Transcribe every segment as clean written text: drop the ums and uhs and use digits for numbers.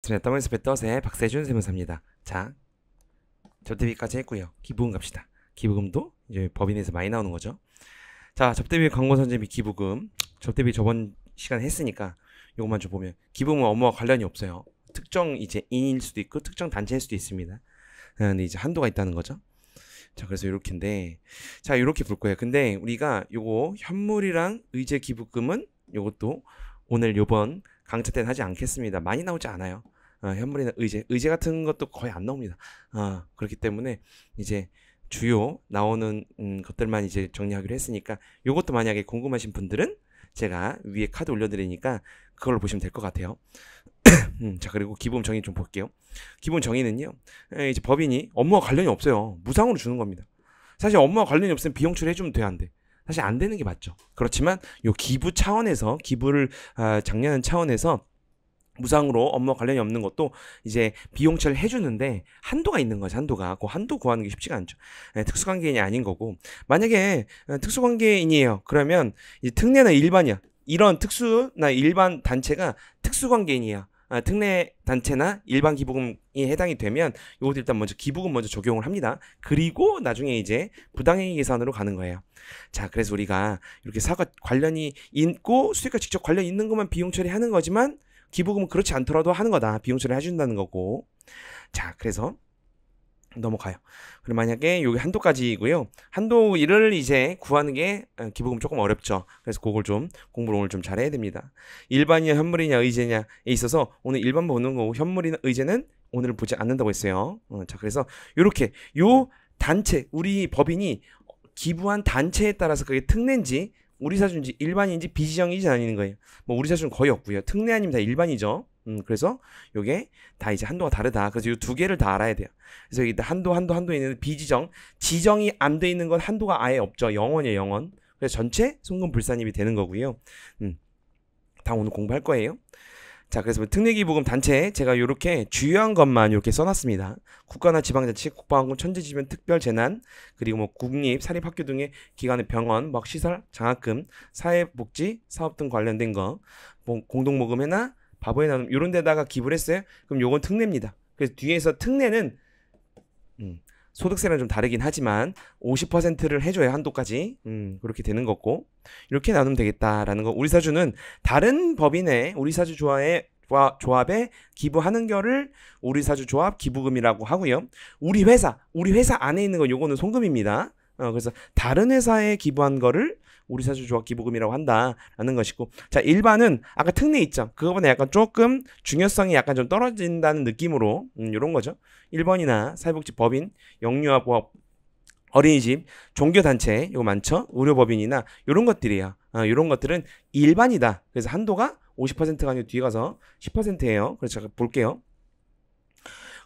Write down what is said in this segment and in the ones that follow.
저는 WSP 덫의 박세준 세무사입니다. 자, 접대비까지 했고요. 기부금 갑시다. 기부금도 이제 법인에서 많이 나오는 거죠. 자, 접대비 광고 선제 및 기부금. 접대비 저번 시간에 했으니까 요것만 좀 보면 기부금은 업무와 관련이 없어요. 특정 이제 인일 수도 있고 특정 단체일 수도 있습니다. 근데 이제 한도가 있다는 거죠. 자, 그래서 요렇게인데, 자, 요렇게 볼 거예요. 근데 우리가 요거 현물이랑 의제 기부금은 요것도 오늘 요번 강좌 때는 하지 않겠습니다. 많이 나오지 않아요. 현물이나 의제 같은 것도 거의 안 나옵니다. 그렇기 때문에 이제 주요 나오는 것들만 이제 정리하기로 했으니까 요것도 만약에 궁금하신 분들은 제가 위에 카드 올려드리니까 그걸로 보시면 될 것 같아요. 자, 그리고 기부금 정의 좀 볼게요. 기부금 정의는요, 이제 법인이 업무와 관련이 없어요. 무상으로 주는 겁니다. 사실 업무와 관련이 없으면 비용 처리해주면 돼, 안 돼? 사실 안 되는 게 맞죠. 그렇지만 요 기부 차원에서 기부를 장려하는 차원에서 무상으로 업무와 관련이 없는 것도 이제 비용 처리를 해주는데 한도가 있는 거죠. 한도가. 그 한도 구하는 게 쉽지가 않죠. 특수관계인이 아닌 거고, 만약에 특수관계인이에요. 그러면 이제 특례나 일반이야. 이런 특수나 일반 단체가 특수관계인이야. 특례 단체나 일반 기부금이 해당이 되면 이것도 일단 먼저 기부금 먼저 적용을 합니다. 그리고 나중에 이제 부당행위 계산으로 가는 거예요. 자, 그래서 우리가 이렇게 사과 관련이 있고 수익과 직접 관련 있는 것만 비용 처리하는 거지만 기부금은 그렇지 않더라도 하는 거다. 비용 처리 해준다는 거고. 자, 그래서 넘어가요. 그럼 만약에 여기 한도까지이고요. 한도 1을 이제 구하는 게 기부금 조금 어렵죠. 그래서 그걸 좀 공부를 오늘 좀 잘해야 됩니다. 일반이냐 현물이냐 의제냐에 있어서 오늘 일반 보는 거고 현물이나 의제는 오늘 보지 않는다고 했어요. 자, 그래서 요렇게 요 단체, 우리 법인이 기부한 단체에 따라서 그게 특례인지 우리 사주인지 일반인지 비지정인지 나뉘는 거예요. 뭐 우리 사주는 거의 없고요. 특례 아니면 다 일반이죠. 그래서 요게 다 이제 한도가 다르다. 그래서 이 두 개를 다 알아야 돼요. 그래서 여기 한도 있는 비지정, 지정이 안 돼 있는 건 한도가 아예 없죠. 0원이에요, 0원. 그래서 전체 송금 불산입이 되는 거고요. 다 오늘 공부할 거예요. 자, 그래서 특례기부금 단체 제가 이렇게 주요한 것만 이렇게 써놨습니다. 국가나 지방자치, 국방학군, 천재지변, 특별재난, 그리고 뭐 국립, 사립학교 등의 기관의 병원, 막 시설, 장학금, 사회복지, 사업 등 관련된 거, 뭐 공동모금회나 바보의 나눔 이런 데다가 기부를 했어요. 그럼 요건 특례입니다. 그래서 뒤에서 특례는 소득세랑 좀 다르긴 하지만 50%를 해줘야 한도까지 그렇게 되는 거고, 이렇게 나누면 되겠다라는 거. 우리 사주는 다른 법인의 우리 사주 조합에 기부하는 거를 우리 사주 조합 기부금이라고 하고요. 우리 회사 안에 있는 거 요거는 송금입니다. 그래서 다른 회사에 기부한 거를 우리 사주 조합 기부금이라고 한다라는 것이고, 자, 일반은 아까 특례 있죠. 그거보다 약간 조금 중요성이 약간 좀 떨어진다는 느낌으로 이런 거죠. 1번이나 사회복지 법인, 영유아 보험, 어린이집, 종교단체 이거 많죠. 의료법인이나 이런 것들이에요. 이런 것들은 일반이다. 그래서 한도가 50%가 아니고 뒤에 가서 10%예요. 그래서 제가 볼게요.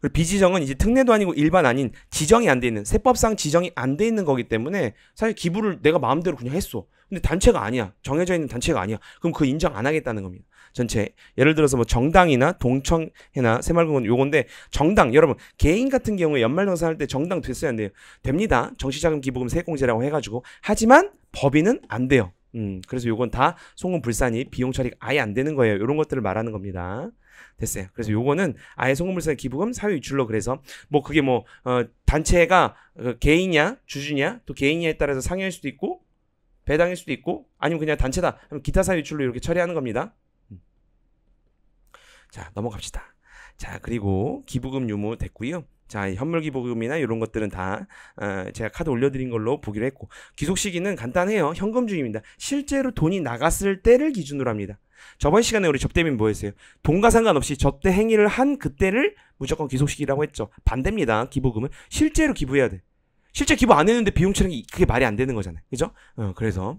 그리고 비지정은 이제 특례도 아니고 일반 아닌 지정이 안 돼 있는, 세법상 지정이 안 돼 있는 거기 때문에 사실 기부를 내가 마음대로 그냥 했어. 근데 단체가 아니야. 정해져 있는 단체가 아니야. 그럼 그거 인정 안 하겠다는 겁니다. 전체. 예를 들어서 뭐 정당이나 동청회나 새마을금은 요건데, 정당, 여러분 개인 같은 경우에 연말정산 할 때 정당 됐어야 안 돼요? 됩니다. 정시자금 기부금 세액공제라고 해가지고. 하지만 법인은 안 돼요. 그래서 요건 다 송금 불산이 비용 처리가 아예 안 되는 거예요. 이런 것들을 말하는 겁니다. 됐어요. 그래서 요거는 아예 송금불산 기부금 사유 유출로, 그래서 뭐 그게 뭐 단체가 개인이냐 주주냐 또 개인이냐에 따라서 상여일 수도 있고 배당일 수도 있고, 아니면 그냥 단체다 그럼 기타 사유 유출로 이렇게 처리하는 겁니다. 자, 넘어갑시다. 자, 그리고 기부금 유무 됐고요. 자, 현물 기부금이나 이런 것들은 다 제가 카드 올려드린 걸로 보기로 했고, 귀속 시기는 간단해요. 현금주의입니다. 실제로 돈이 나갔을 때를 기준으로 합니다. 저번 시간에 우리 접대비는 뭐였어요? 돈과 상관없이 접대 행위를 한 그때를 무조건 귀속시키라고 했죠. 반대입니다. 기부금은 실제로 기부해야 돼. 실제 기부 안 했는데 비용 처리, 그게 말이 안 되는 거잖아요. 그죠? 그래서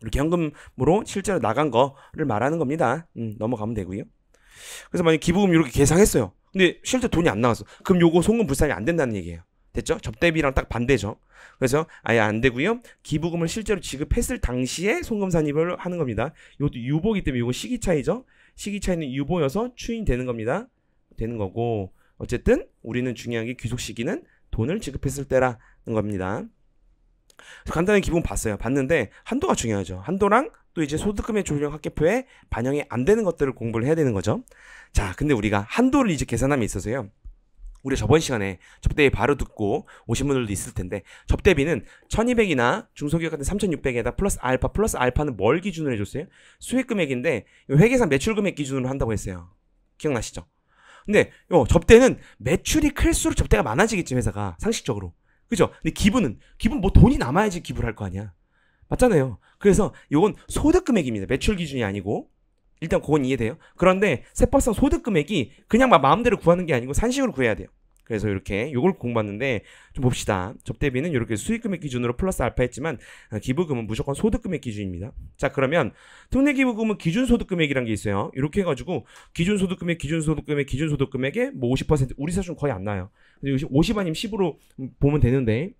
이렇게 현금으로 실제로 나간 거를 말하는 겁니다. 넘어가면 되고요. 그래서 만약 기부금 이렇게 계상했어요. 근데 실제 돈이 안 나왔어. 그럼 요거 송금 불산이 안 된다는 얘기예요. 됐죠? 접대비랑 딱 반대죠. 그래서 아예 안 되고요. 기부금을 실제로 지급했을 당시에 송금 산입을 하는 겁니다. 이것도 유보기 때문에 이거 시기 차이죠. 시기 차이는 유보여서 추인되는 겁니다. 되는 거고, 어쨌든 우리는 중요한 게 귀속 시기는 돈을 지급했을 때라는 겁니다. 간단하게 기본 봤어요. 봤는데 한도가 중요하죠. 한도랑 또 이제 소득금액 조정 합계표에 반영이 안 되는 것들을 공부를 해야 되는 거죠. 자, 근데 우리가 한도를 이제 계산함에 있어서요. 우리 저번 시간에 접대비 바로 듣고 오신 분들도 있을 텐데 접대비는 1200이나 중소기업 같은 3600에다 플러스 알파는 뭘 기준으로 해줬어요? 수익금액인데 회계상 매출금액 기준으로 한다고 했어요. 기억나시죠? 근데 접대는 매출이 클수록 접대가 많아지겠지, 회사가 상식적으로. 그죠? 근데 기분 뭐 돈이 남아야지 기부를 할 거 아니야. 맞잖아요. 그래서 이건 소득금액입니다. 매출 기준이 아니고. 일단 그건 이해돼요. 그런데 세법상 소득금액이 그냥 막 마음대로 구하는 게 아니고 산식으로 구해야 돼요. 그래서 이렇게 요걸 공부했는데 좀 봅시다. 접대비는 이렇게 수익금액 기준으로 플러스 알파 했지만 기부금은 무조건 소득금액 기준입니다. 자, 그러면 특례기부금은 기준소득금액이란 게 있어요. 이렇게 해가지고 기준소득금액에 뭐 50% 우리 사실은 거의 안 나요. 50 아니면 10으로 보면 되는데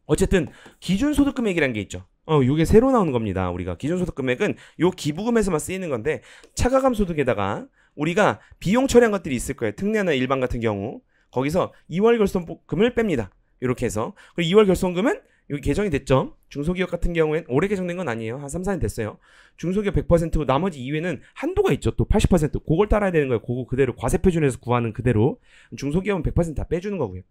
어쨌든 기준소득금액이란 게 있죠. 요게 새로 나오는 겁니다. 우리가 기준소득금액은 요 기부금에서만 쓰이는 건데 차가감 소득에다가 우리가 비용 처리한 것들이 있을 거예요. 특례나 일반 같은 경우 거기서 2월 결손금을 뺍니다. 이렇게 해서 그리고 2월 결손금은 여기 개정이 됐죠. 중소기업 같은 경우엔 올해 개정된 건 아니에요. 한 3, 4년 됐어요. 중소기업 100%고 나머지 이외에는 한도가 있죠. 또 80% 그걸 따라야 되는 거예요. 그거 그대로 과세표준에서 구하는 그대로 중소기업은 100% 다 빼주는 거고요.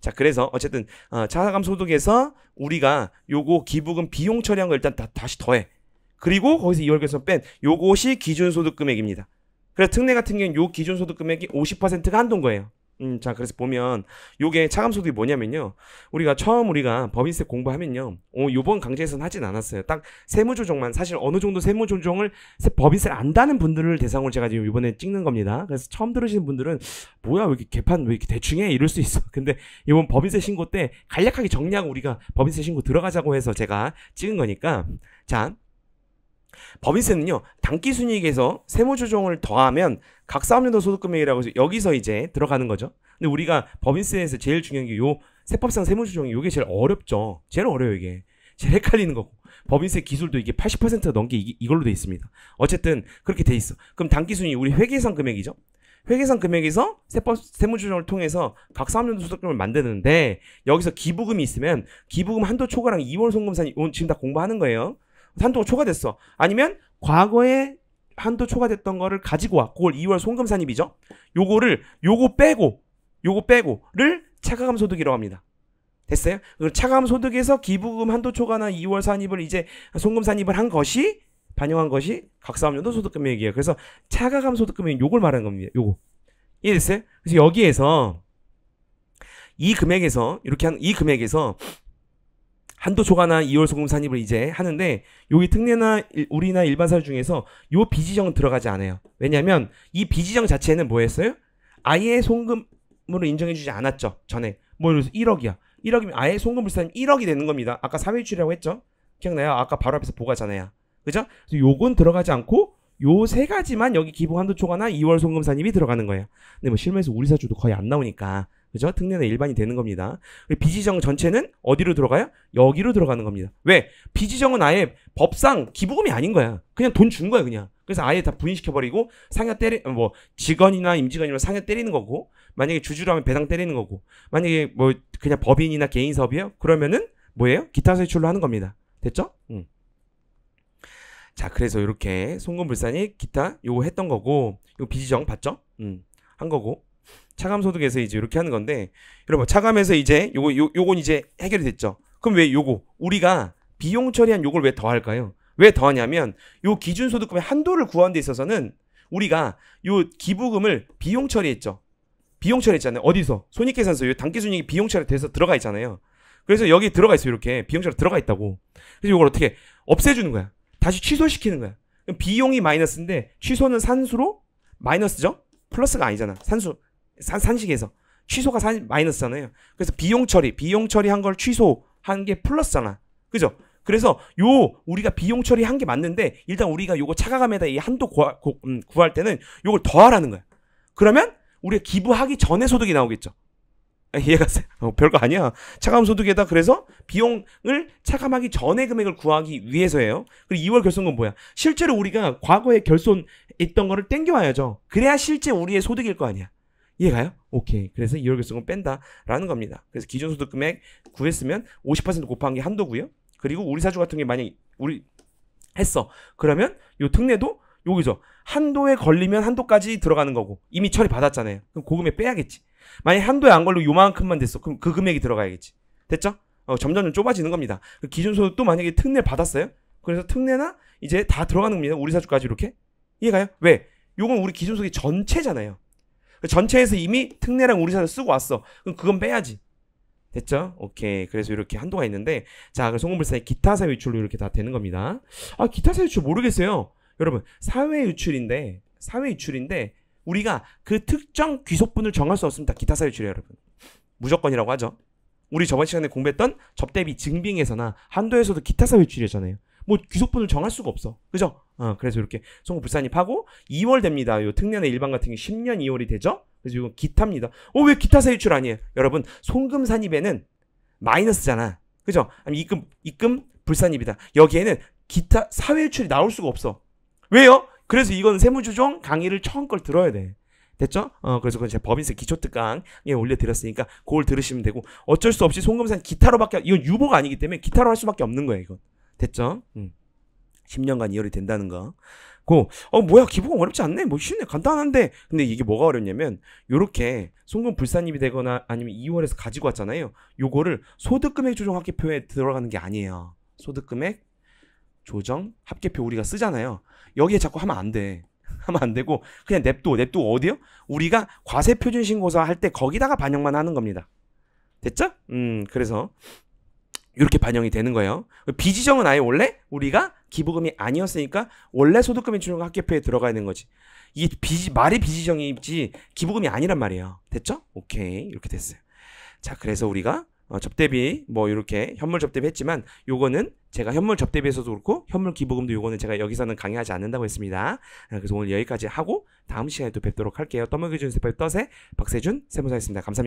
자, 그래서 어쨌든 차가감 소득에서 우리가 요거 기부금 비용 처리한 거 일단 다시 더해. 그리고 거기서 2월 결손 뺀 요것이 기준소득금액입니다. 그래서 특례 같은 경우는 요 기준소득금액이 50%가 한도인 거예요. 자, 그래서 보면 요게 차감소득이 뭐냐면요. 우리가 법인세 공부하면요. 요번 강좌에서는 하진 않았어요. 딱 세무조정만 사실 어느 정도 세무조정을 법인세를 안다는 분들을 대상으로 제가 지금 이번에 찍는 겁니다. 그래서 처음 들으시는 분들은 뭐야 왜 이렇게 개판 왜 이렇게 대충 해 이럴 수 있어. 근데 이번 법인세 신고 때 간략하게 정리하고 우리가 법인세 신고 들어가자고 해서 제가 찍은 거니까 자. 법인세는요, 당기순이익에서 세무조정을 더하면 각 사업연도 소득금액이라고 해서 여기서 이제 들어가는 거죠. 근데 우리가 법인세에서 제일 중요한 게 요 세법상 세무조정이 요게 제일 어렵죠. 제일 어려워요, 이게. 제일 헷갈리는 거고. 법인세 기술도 이게 80%가 넘게 이걸로 돼 있습니다. 어쨌든 그렇게 돼 있어. 그럼 당기순이익 우리 회계상 금액이죠. 회계상 금액에서 세무조정을 통해서 각 사업연도 소득금을 만드는데 여기서 기부금이 있으면 기부금 한도 초과랑 2월 송금산이 지금 다 공부하는 거예요. 한도가 초과됐어. 아니면 과거에 한도 초과됐던 거를 가지고 와. 그걸 2월 송금산입이죠. 요거 빼고를 차가감 소득이라고 합니다. 됐어요? 차가감 소득에서 기부금 한도 초과나 2월 산입을 이제 송금 산입을 한 것이 반영한 것이 각 사업연도 소득금액이에요. 그래서 차가감 소득금액 요걸 말하는 겁니다. 요거. 이해됐어요? 그래서 여기에서 이 금액에서 한도 초과나 2월 소금 산입을 이제 하는데 여기 특례나 우리나 일반 사유 중에서 요 비지정은 들어가지 않아요. 왜냐면 이 비지정 자체는 뭐였어요? 아예 송금으로 인정해주지 않았죠. 전에 뭐 예를 들어서 1억이야. 1억이면 아예 송금 불산임 1억이 되는 겁니다. 아까 3일출이라고 했죠? 기억나요? 아까 바로 앞에서 보가잖아요. 그죠? 그래서 요건 들어가지 않고 요 세 가지만 여기 기부 한도 초과나 2월 송금 산입이 들어가는 거예요. 근데 뭐 실무에서 우리 사주도 거의 안 나오니까 그죠? 특례나 일반이 되는 겁니다. 비지정 전체는 어디로 들어가요? 여기로 들어가는 겁니다. 왜? 비지정은 아예 법상 기부금이 아닌 거야. 그냥 돈 준 거야, 그냥. 그래서 아예 다 부인시켜버리고 직원이나 임직원이면 상여 때리는 거고, 만약에 주주라면 배당 때리는 거고, 만약에 뭐 그냥 법인이나 개인 사업이에요? 그러면은 뭐예요? 기타 세출로 하는 겁니다. 됐죠? 자, 그래서 이렇게 송금불산이 기타 요거 했던 거고, 요 비지정 봤죠? 한 거고. 차감소득에서 이제 이렇게 하는 건데, 여러분 차감에서 이제 요건 이제 해결이 됐죠. 그럼 왜 우리가 비용 처리한 요걸 왜 더할까요? 왜 더하냐면 요 기준소득금의 한도를 구하는 데 있어서는 우리가 요 기부금을 비용 처리했죠. 비용 처리했잖아요. 어디서? 손익계산서 요 당기순이익이 비용 처리돼서 들어가 있잖아요. 그래서 여기 들어가 있어요. 이렇게 비용 처리 들어가 있다고. 그래서 요걸 어떻게 없애주는 거야. 다시 취소시키는 거야. 그럼 비용이 마이너스인데 취소는 산수로 마이너스죠. 플러스가 아니잖아. 산식에서 취소가 마이너스잖아요. 그래서 비용 처리한 걸 취소한 게 플러스잖아. 그죠? 그래서 우리가 비용 처리한 게 맞는데 일단 우리가 요거 차가감에다 이 한도 구할 때는 요걸 더하라는 거야. 그러면 우리가 기부하기 전에 소득이 나오겠죠. 이해갔어요? 별거 아니야. 차감 소득에다 그래서 비용을 차감하기 전에 금액을 구하기 위해서예요. 그리고 2월 결손은 뭐야? 실제로 우리가 과거에 결손했던 거를 땡겨와야죠. 그래야 실제 우리의 소득일 거 아니야. 이해가요? 오케이. 그래서 2월 결손금 뺀다라는 겁니다. 그래서 기준소득 금액 구했으면 50% 곱한 게 한도고요. 그리고 우리 사주 같은 게 만약 우리 했어. 그러면 요 특례도 여기서 한도에 걸리면 한도까지 들어가는 거고 이미 처리 받았잖아요. 그럼 그 금액 빼야겠지. 만약 한도에 안 걸리고 요만큼만 됐어. 그럼 그 금액이 들어가야겠지. 됐죠? 점점 좁아지는 겁니다. 기준소득도 만약에 특례 받았어요. 그래서 특례나 이제 다 들어가는 겁니다. 우리 사주까지 이렇게. 이해가요? 왜? 요건 우리 기준소득이 전체잖아요. 전체에서 이미 특례랑 우리 사주 쓰고 왔어. 그럼 그건 빼야지. 됐죠? 오케이. 그래서 이렇게 한도가 있는데, 자, 그 송금불산의 기타 사회 유출로 이렇게 다 되는 겁니다. 아, 기타 사회 유출 모르겠어요. 여러분, 사회 유출인데 우리가 그 특정 귀속분을 정할 수 없습니다. 기타 사회 유출이에요, 여러분. 무조건이라고 하죠. 우리 저번 시간에 공부했던 접대비 증빙에서나 한도에서도 기타 사회 유출이잖아요. 뭐 귀속분을 정할 수가 없어. 그죠? 그래서 이렇게 송금불산입하고 2월 됩니다. 요 특례나 일반 같은 게 10년 2월이 되죠? 그래서 이거 기타입니다. 왜 기타 사회 유출 아니에요? 여러분, 송금산입에는 마이너스잖아. 그죠? 아니 입금 불산입이다. 여기에는 기타 사회 유출이 나올 수가 없어. 왜요? 그래서 이건 세무조정 강의를 처음 걸 들어야 돼. 됐죠? 그래서 그건 제가 법인세 기초특강에 올려드렸으니까 그걸 들으시면 되고, 어쩔 수 없이 송금산 기타로밖에, 이건 유보가 아니기 때문에 기타로 할 수밖에 없는 거예요, 이건. 됐죠? 10년간 2월이 된다는 거. 뭐야, 기부금 어렵지 않네. 뭐 쉽네, 간단한데. 근데 이게 뭐가 어렵냐면, 요렇게 송금 불산입이 되거나 아니면 2월에서 가지고 왔잖아요. 요거를 소득금액 조정 합계표에 들어가는 게 아니에요. 소득금액 조정 합계표 우리가 쓰잖아요. 여기에 자꾸 하면 안 돼. 하면 안 되고 그냥 냅둬 어디요? 우리가 과세표준신고서 할 때 거기다가 반영만 하는 겁니다. 됐죠? 그래서 이렇게 반영이 되는 거예요. 비지정은 아예 원래 우리가 기부금이 아니었으니까 원래 소득금액 조정 합계표에 들어가야 되는 거지. 이게 말이 비지정이지 기부금이 아니란 말이에요. 됐죠? 오케이, 이렇게 됐어요. 자, 그래서 우리가 접대비 뭐 이렇게 현물 접대비 했지만 요거는 제가 현물 접대비에서도 그렇고 현물 기부금도 요거는 제가 여기서는 강의하지 않는다고 했습니다. 그래서 오늘 여기까지 하고 다음 시간에 또 뵙도록 할게요. 떠먹여준 세법의 떠세 박세준 세무사였습니다. 감사합니다.